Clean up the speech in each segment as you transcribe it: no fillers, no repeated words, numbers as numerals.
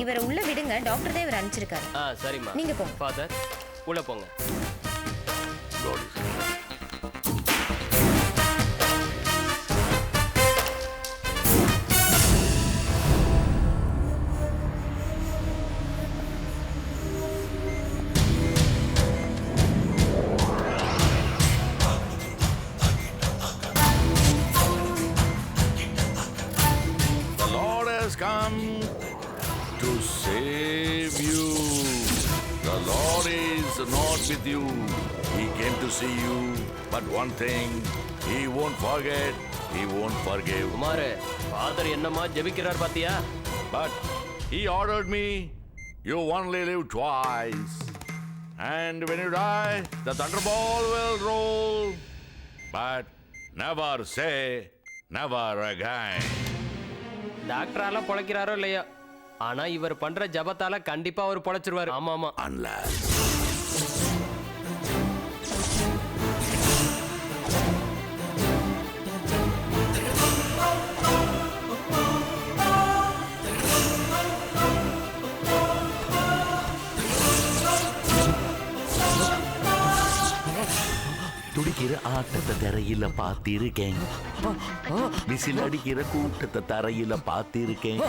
இவரை உள்ள விடுங்க, டாக்டர் தான் இவர் அனுப்பிச்சிருக்காரு. சரிம்மா. நீங்க போங்க. ஃபாதர் உள்ள போங்க. Come to save you. The Lord is not with you. He came to see you. But one thing, He won't forget. He won't forgive. குமாரே, ஃபாதர் என்னமா ஜெபிக்கிறார் பாத்தியா? But He ordered me, you only live twice. And when you die, the thunderbolt will roll. But never say never again. டாக்டரால பொழைக்கிறாரோ இல்லையோ, ஆனா இவர் பண்ற ஜபத்தால கண்டிப்பா அவர் பொழைச்சிருவாரு. ஆமா. Unless துடிக்கிற ஆட்டத்தை தரையில பார்த்திருக்கேன், விசில் அடிக்கிற கூட்டத்தை தரையில பார்த்திருக்கேன்.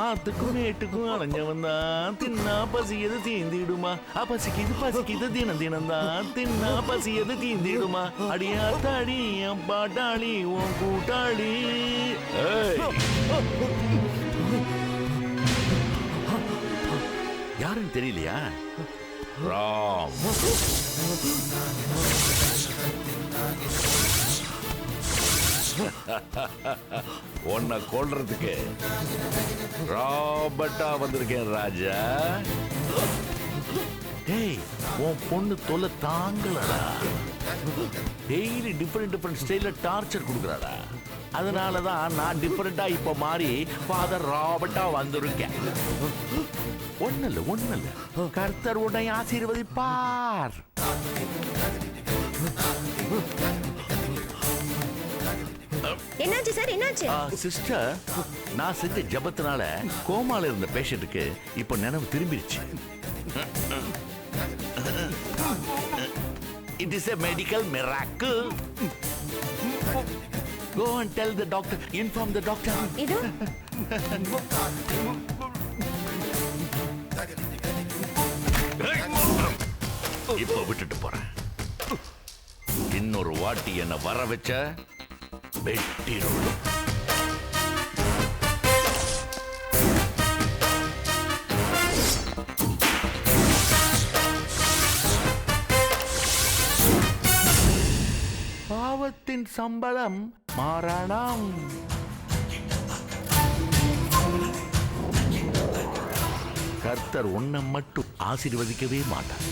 ஆத்துக்கும் மேட்டுக்கும் அலைஞ்சவன் தான் தின்னா பசியது தீந்திடுமா. பசிக்குது தினம் தான் தின்னா பசியது தீந்திடுமா. அடியாத்தாடி என் பாட்டாளி உன் கூட்டாளி. யாருன்னு தெரியலையா? ராம். உன்னை கொல்றதுக்கு ராபர்ட்டா வந்திருக்கேன் ராஜா. ஏய், உன் பொண்ணு தொல்லை தாங்கலடா. டெய்லி டிஃபரெண்ட் ஸ்டைல்ல டார்ச்சர் கொடுக்குறாடா. அதனாலதான் நான் டிஃபரெண்டா இப்ப மாறி ஃபாதர் ராபர்ட்டா வந்திருக்கேன். ஒண்ணு கர்த்தர் உன்னை ஆசீர்வதிப்பார். என்னாச்சு சார், என்னாச்சு? சிஸ்டர், நான் செஞ்ச ஜபத்தினால கோமால இருந்த பேஷண்ட்டுக்கு இப்ப நினைவு திரும்பிடுச்சு. It is a medical miracle. Go and tell the doctor. Inform the doctor. இது இப்ப விட்டுட்டு போறேன். இன்னொரு வாட்டி என்ன வர வச்ச வெட்டிரும். பாவத்தின் சம்பளம் மரணம். கர்த்தர் உன்னை மட்டும் ஆசீர்வதிக்கவே மாட்டார்.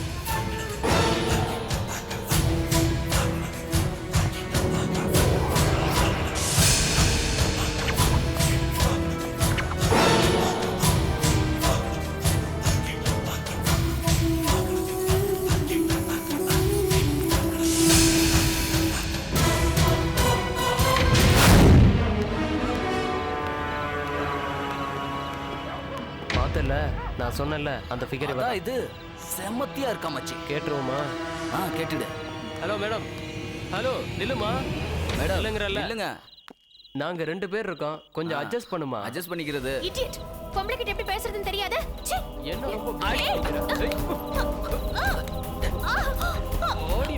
நான் சொன்னல அந்த ஃபிகர் இது செமத்தியா இருக்கா மச்சி. கேட்டுருவோமா? கேட்டுடு. Hello madam. ஹலோ நில்லுமா. மேடம் இல்லங்கறல்ல. இல்லங்க. நாங்க 2 பேர் இருக்கோம், கொஞ்சம் அட்ஜஸ்ட் பண்ணுமா. அட்ஜஸ்ட் பண்ணிக்கிறது. இடியட். பொம்பளை கிட்ட எப்படி பேசுறதுன்னு தெரியாத? ச்சே. என்ன ரொம்ப பாடி ஓடி.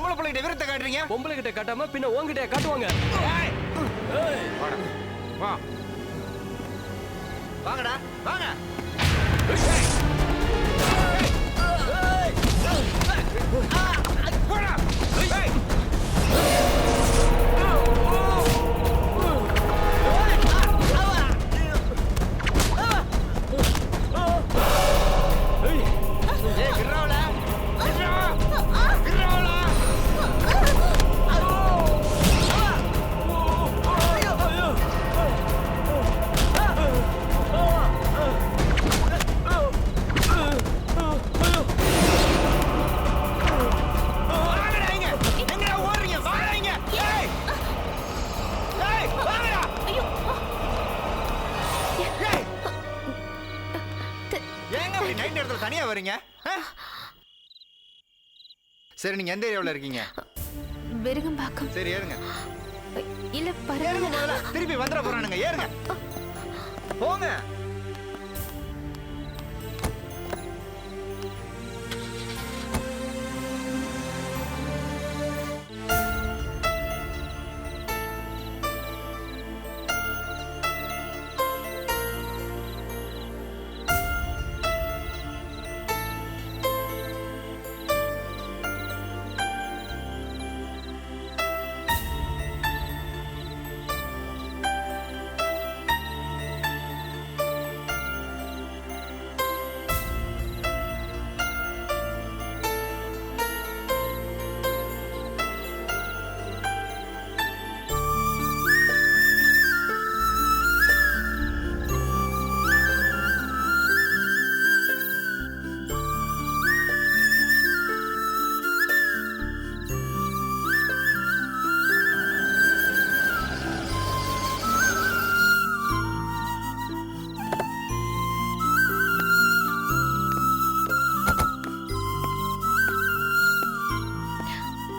பொம்பளை பிள்ளைகிட்ட விரத்தை காட்டுறீங்க? பொம்பளை கிட்ட காட்டாம பின்ன உங்ககிட்ட காட்டுவாங்க. வாடா. வா. வாங்கடா வாங்க. போடா. ஏய். ஏய் கிராவல. கிராவல. வாங்கடா இங்க. எங்கடா ஓடுறீங்க? வாடா இங்க. ஏய். ஏய் வாங்கடா. ஐயோ ஏய். ஏங்க இப்படி நைட் நேரத்துல தனியா வரீங்க? சரி நீங்க எந்த ஏரியாவுல இருக்கீங்க? விருகம்பாக்கம். சரி ஏறுங்க. இல்ல ஏறுங்க பரவாயில்ல. முதல்ல. திருப்பி வந்துட போறானுங்க. ஏறுங்க. போங்க.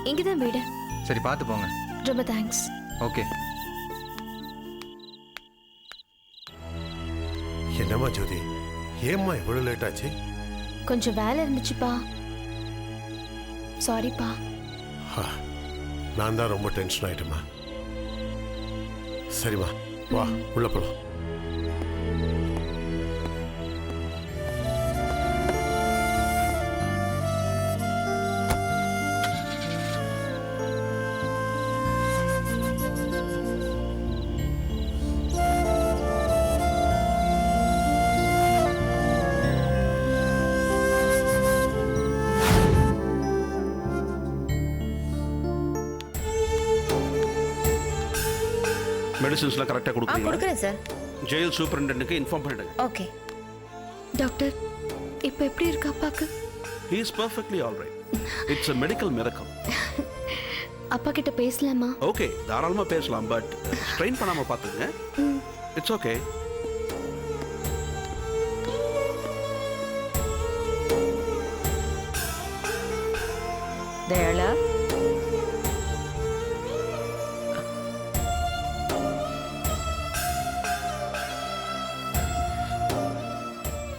இங்கதான் வீடு. சரி பார்த்து போங்க. ரொம்ப தேங்க்ஸ். ஓகே. என்னம்மா ஜோதி, ஏம்மா இவ்வளவு லேட் ஆச்சு? கொஞ்சம் வேலை இருந்துச்சுப்பா. சாரிப்பா. நான் தான் ரொம்ப டென்ஷன் ஆயிட்டேம்மா. சரிம்மா வா உள்ள போலாம். மெடிசின்ஸ்லாம் கரெக்டாக கொடுக்குறீங்களா? கொடுக்குறேன் சார். ஜெயில் சூப்பரண்டென்ட்டுக்கு இன்ஃபார்ம் பண்ணிடுங்க. ஓகே. டாக்டர் இப்போ எப்படி இருக்கு அப்பாக்கு? He is perfectly all right. It's a medical miracle. அப்பா கிட்ட பேசலாமா? ஓகே தாராளமாக பேசலாம், பட் ஸ்ட்ரெயின் பண்ணாமல் பார்த்துங்க. It's okay. தயாளா,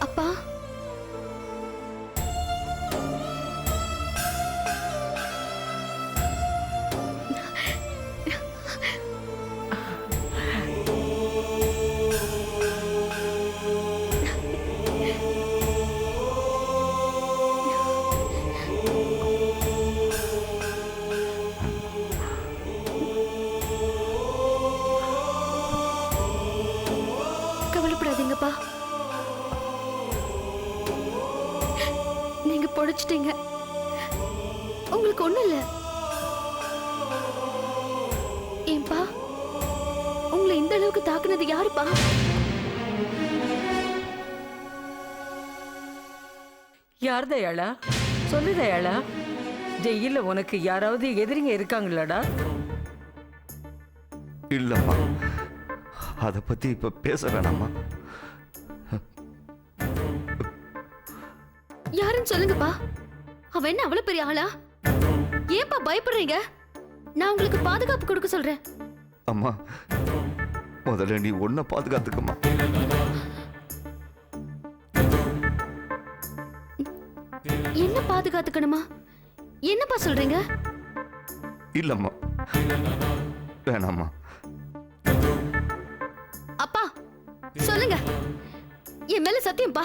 அப்பா கவலைப்படாதீங்கப்பா. நீங்க பொழைச்சிட்டீங்க. உங்களுக்கு ஒண்ணும் இல்ல. ஏன்பா உங்களை இந்த அளவுக்கு தாக்குனது யாருப்பா? யார் தயாளா? சொல்லு தயாளா, ஜெயில உனக்கு யாராவது எதிரிங்க இருக்காங்களாடா? இல்லம்மா, அதை பத்தி இப்ப பேச வேணாமா? யாருன்னு சொல்லுங்கப்பா. அவன் என்ன அவ்வளவு பெரிய ஆளா? ஏன்பா பயப்படுறீங்க? நான் உங்களுக்கு பாதுகாப்பு கொடுக்க சொல்றேன். அம்மா, முதல்ல நீ ஒன்ன பாதுகாத்துக்கம்மா. என்ன பாதுகாத்துக்கணுமா? என்னப்பா சொல்றீங்க? இல்லம்மா, வேணாம்மா. அப்பா சொல்லுங்க, என் மேல சத்தியம்பா,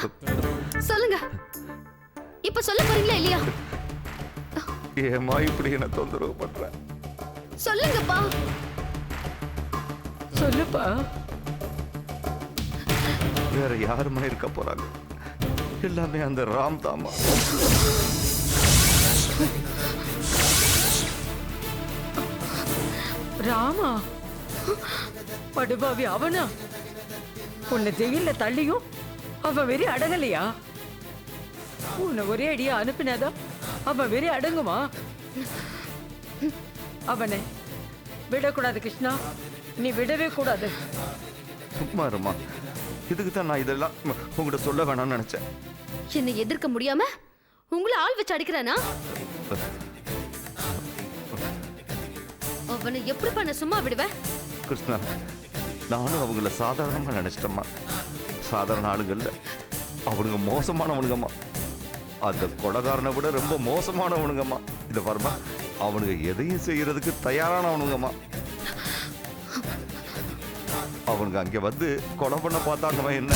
சொல்லுங்க. இப்ப சொல்ல போறீங்களா இல்லையா? ஏம்மா இப்படி என்ன தொந்தரவு பண்ற? சொல்லுங்கப்பா. சொல்லுப்பா. வேற யாருமா இருக்க போறாங்க? எல்லாமே அந்த ராம் தாமா. ராமா? படுபாவி அவனா? உன்னை ஜெயில தள்ளியும் அவன் வெறி அடங்கலையா? உன்னை ஒரே அடியா அனுப்பினாதான் அவன் வெறி அடங்குமா? அவனை விடக்கூடாது கிருஷ்ணா, நீ விடவே கூடாது. சும்மா இருமா. இதுக்கு தான் நான் இதெல்லாம் உங்ககிட்ட சொல்ல வேணாம்னு நினைச்சேன். என்னை எதிர்க்க முடியாம உங்களை ஆள் வச்சு அடிக்கிறானா? அவனை எப்படி பண்ண சும்மா விடுவேன்? கிருஷ்ணா, நானும் அவங்கள சாதாரணமா நினைச்சிட்டேம்மா. சாதாரண ஆளுங்கள்ல அவனுங்க மோசமானவனுங்கம்மா. அந்த கொலைகாரனை விட ரொம்ப மோசமானவனுங்கம்மா. இதை பாருமா, அவனுங்க எதையும் செய்யறதுக்கு தயாரானவனுங்கம்மா. அவனுங்க அங்க வந்து கொலை பண்ண பார்த்தாங்கம்மா. என்ன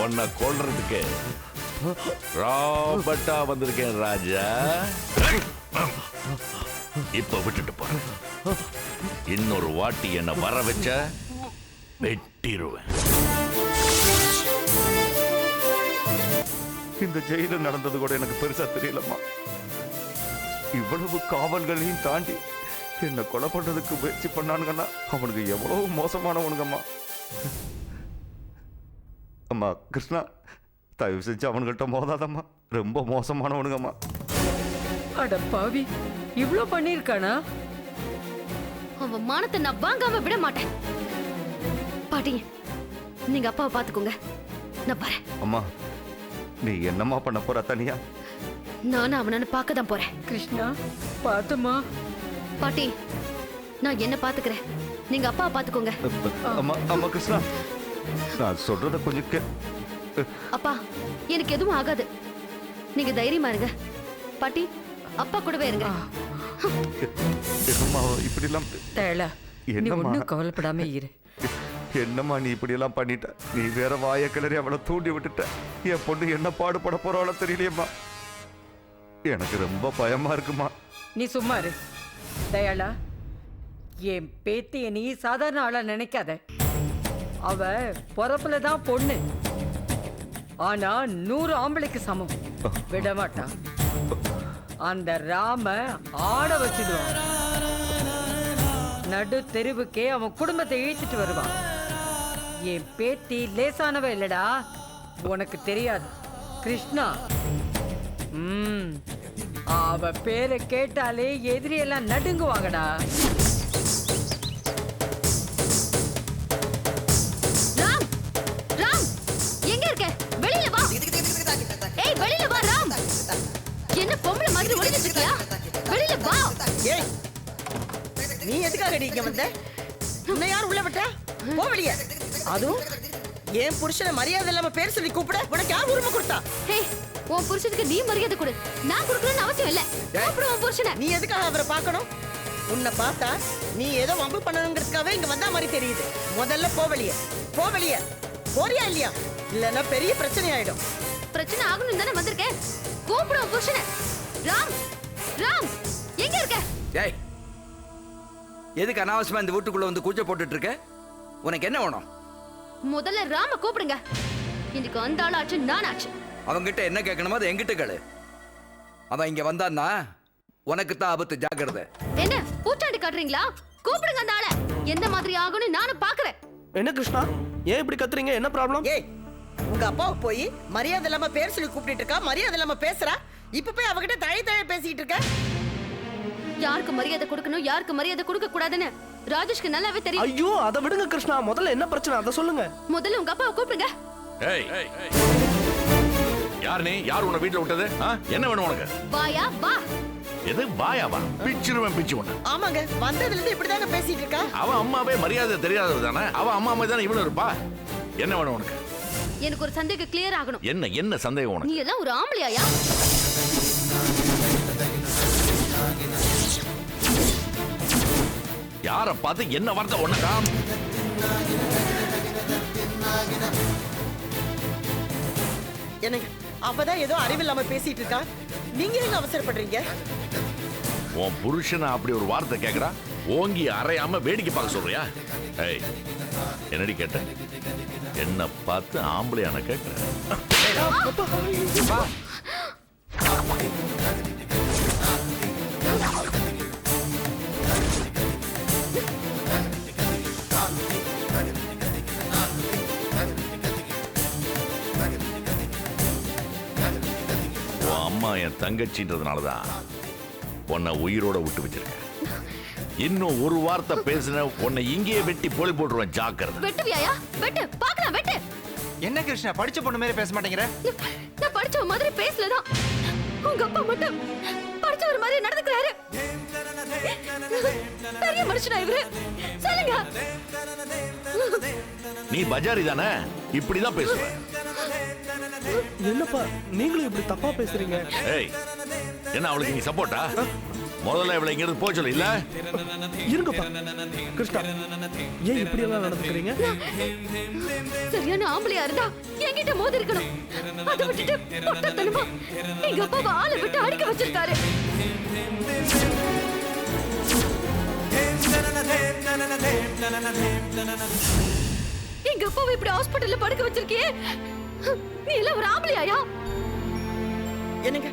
உன்னை கொல்றதுக்கு ராபர்ட்டா வந்திருக்கேன் ராஜா. இப்ப விட்டுட்டு போறேன். இன்னொரு வாட்டி என்ன வர வச்ச வெட்டிடுவேன். இந்த ஜெயில நடந்தது கூட எனக்கு பெருசா தெரியலம்மா. இவ்வளவு காவல்களையும் தாண்டி என்ன கொலை பண்றதுக்கு முயற்சி பண்ணானுங்கன்னா அவனுக்கு எவ்வளவு மோசமானவனுங்கம்மா. அம்மா கிருஷ்ணா, தயவு செஞ்சு அவனுகிட்ட மோதாதம்மா. ரொம்ப மோசமானவனுங்கம்மா. அட பாவி, இவ்ளோ பண்ணிருக்கானா? அவன் மானத்தை நான் வாங்காம விட மாட்டேன். பாட்டி, நீங்க அப்பாவை பாத்துக்கோங்க, நான் பாறேன். அம்மா, நீ என்னம்மா பண்ண போற தனியா? நானும் அவனை பார்க்க தான் போறேன். கிருஷ்ணா பாத்துமா. பாட்டி, நான் என்ன பாத்துக்கிறேன், நீங்க அப்பாவை பாத்துக்கோங்க. அம்மா அம்மா கிருஷ்ணா, நான் சொல்றத கொஞ்சம் அப்பா, எனக்கு எதுவும் ஆகாது, நீங்க தைரியமா இருங்க. பாட்டி, அப்பா கூடவே இருங்க. என்னம்மா இப்படி எல்லாம்? தயலா, நீ ஒண்ணும் கவலைப்படாம இரு. என்னம்மா நீ இப்படி எல்லாம் பண்ணிட்ட? நீ வேற வாய கிளறி அவளை தூண்டி விட்டுட்ட. என் பொண்ணு என்ன பாடுபட போறாளோ தெரியலையம்மா. எனக்கு ரொம்ப பயமா இருக்குமா. நீ சும்மா இரு தயாளா. என் பேத்திய நீ சாதாரண ஆளா நினைக்காத. அவ பொறப்புல தான் பொண்ணு, ஆனா 100 ஆம்பளைக்கு சமம். விட மாட்டான். அந்த ராம ஆட வச்சிடுவான். நடு தெருவுக்கே அவன் குடும்பத்தை இழுத்துட்டு வருவான். என் பேத்தி லேசானவ இல்லடா, உனக்கு தெரியாது கிருஷ்ணா. அவ பேரை கேட்டாலே எதிரியெல்லாம் நடுங்குவாங்கடா. ராம், ராம், எங்க இருக்க? வெளியில வா. ஏய், வெளியில வா ராம். என்ன பொம்பளை மாதிரி ஒளிஞ்சிட்டு இருக்கியா? வெளியில வா. ஏய், நீ எதுக்காக இங்க வந்த? உன்னை யார் உள்ள விட்டா? போ வெளியே. அதுவும் என் புருஷனை மரியாதை இல்லாம பேர் சொல்லி கூப்பிட உனக்கு யார் உரிமை கொடுத்தா? ஏய், உன் புருஷனுக்கு நீ மரியாதை கொடு. நான் கொடுக்கணும்னு அவசியம் இல்ல. அப்புறம் உன் புருஷனை நீ எதுக்காக அவரை பார்க்கணும்? உன்னை பார்த்தா நீ ஏதோ வம்பு பண்ணணுங்கிறதுக்காக இங்க வந்தா மாதிரி தெரியுது. முதல்ல போ வெளியே. போ வெளியே. போறியா இல்லையா? இல்லன்னா பெரிய பிரச்சனை ஆயிடும். பிரச்சனை ஆகணும் தானே வந்திருக்கேன். கூப்பிடு உன் புருஷனை. ராம், ராம், எங்க இருக்க? ஏய், எதுக்கு அனாவசியமா இந்த வீட்டுக்குள்ள வந்து கூச்ச போட்டுட்டு இருக்க? உனக்கு என்ன வேணும்? முதல்ல ராம கூப்பிடுங்க. இன்னைக்கு அந்த ஆள் ஆச்சு, நான் ஆச்சு. அவங்கிட்ட என்ன கேட்கணுமோ அதை என்கிட்ட கேளு. அவன் இங்க வந்தான்னா உனக்கு தான் ஆபத்து, ஜாக்கிரதை. என்ன பூச்சாண்டி காட்டுறீங்களா? கூப்பிடுங்க அந்த ஆளை. எந்த மாதிரி ஆகும்னு நானும் பாக்குறேன். என்ன கிருஷ்ணா, ஏன் இப்படி கத்துறீங்க? என்ன ப்ராப்ளம்? ஏய், உங்க அப்பாவுக்கு போய் மரியாதை இல்லாம பேர் சொல்லி கூப்பிட்டு இருக்கா, மரியாதை இல்லாம பேசுறா. இப்ப போய் அவகிட்ட தழை பேசிட்டு இருக்க. யாருக்கு மரியாதை கொடுக்கணும் யாருக்கு மரியாதை கொடுக்க கூடாதுன்னு ராஜேஷ்க்கு நல்லாவே தெரியும். ஐயோ அதை விடுங்க கிருஷ்ணா, முதல்ல என்ன பிரச்சனை அதை சொல்லுங்க. முதல்ல உங்க அப்பாவை கூப்பிடுங்க. ஏய் யார் நீ? யார் உன்னை வீட்டுல விட்டது? என்ன வேணும் உனக்கு? வாயா வா. எது பாயாவா? பிச்சிருவேன் பிச்சு உன்னை. ஆமாங்க, வந்ததுல இருந்து இப்படிதாங்க பேசிட்டு இருக்கா. அவன் அம்மாவே மரியாதை தெரியாதவர் தானே. அவன் அம்மா மாதிரி தானே இவனும் இருப்பா. என்ன வேணும் உனக்கு? எனக்கு ஒரு சந்தேகம் கிளியர் ஆகணும். என்ன சந்தேகம் உனக்கு? நீ எல்லாம் ஒரு ஆம்பளையா? யார பார்த்து என்ன வார்த்தை உனக்கா? எனக்கு அவதான் ஏதோ அறிவில்லாம பேசிட்டு இருக்கா. நீங்க எங்க அவசரப்படுறீங்க? உன் புருஷனை அப்படி ஒரு வார்த்தை கேக்குறா, ஓங்கி அறையாம வேடிக்கை பார்க்க சொல்றியா? ஏய் என்னடி கேட்ட? என்ன பார்த்து ஆம்பளையான கேட்கிறேன். அம்மா என் தங்கச்சின்றதுனாலதான் உன்னை உயிரோட விட்டு வச்சிருக்கேன். இன்னும் ஒரு வார்த்தை பேசின உன்னை இங்கேயே வெட்டி போலி போட்டுருவேன். ஜாக்கிரதை. வெட்டுவியாயா? வெட்டு பார்க்கலாம், வெட்டு. என்ன கிருஷ்ணா படிச்ச பொண்ணு மாதிரி பேச மாட்டேங்கிற? நான் படிச்ச மாதிரி பேசலதான். உங்க அப்பா மட்டும் படிச்சவர் மாதிரி நடந்துக்கிறாரு. பெரிய மனுஷனா இவரு. சொல்லுங்க. நீ பஜாரி தானே, இப்படிதான் பேசுவ. என்னப்பா நீங்களும் இப்படி தப்பா பேசுறீங்க? ஏய் என்ன அவளுக்கு நீ சப்போர்ட்டா? முதல்ல இவளை இங்கிருந்து போக சொல்லு. இல்ல இருங்கப்பா கிருஷ்ணா, ஏன் இப்படி எல்லாம் நடந்துக்கிறீங்க? சரியான ஆம்பளையா இருந்தா என்கிட்ட மோதி இருக்கணும். அதை விட்டுட்டு பொட்டத்தனமா எங்க அப்பாவை ஆளை விட்டு அடிக்க வச்சிருக்காரு. எங்க அப்பாவை இப்படி ஹாஸ்பிட்டல்ல படுக்க வச்சிருக்கியே, நீ எல்லாம் ஒரு ஆம்பளையா? என்னங்க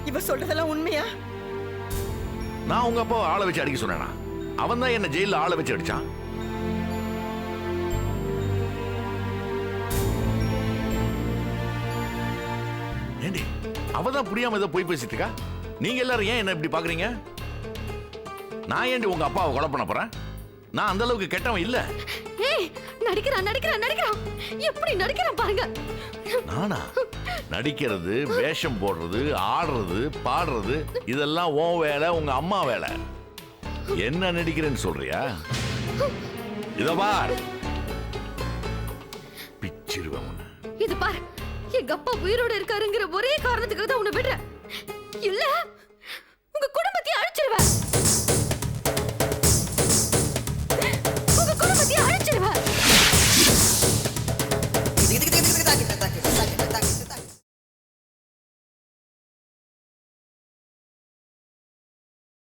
இவ சொல்றதெல்லாம் உண்மையா? நான் உங்க அப்பா ஆளை வச்சு அடிக்க சொன்னேனா? அவன் தான் என்ன ஜெயில ஆளை வச்சு அடிச்சான். ஏண்டி அவதான் புரியாம ஏதோ போய் பேசிட்டு இருக்கா. நீங்க எல்லாரும் ஏன் என்ன இப்படி பாக்குறீங்க? நான் ஏண்டி உங்க அப்பாவை கொலை பண்ண போறேன்? நான் அந்த அளவுக்கு கெட்டவன் இல்ல. ஏய் நடிக்கிறான். எப்படி நடிக்கிறான் பாருங்க. நானா? நடிக்கிறது, வேஷம் போடுறது, ஆடுறது, பாடுறது இதெல்லாம் உன் வேலை, உங்க அம்மா வேலை. என்ன நடிக்கிறேன்னு சொல்றியா? இத பார், பிச்சிருவேன் உன்னை. இது பாரு, எங்க அப்பா உயிரோட இருக்காருங்கிற ஒரே காரணத்துக்காக தான் உன்னை விடுறேன். இல்ல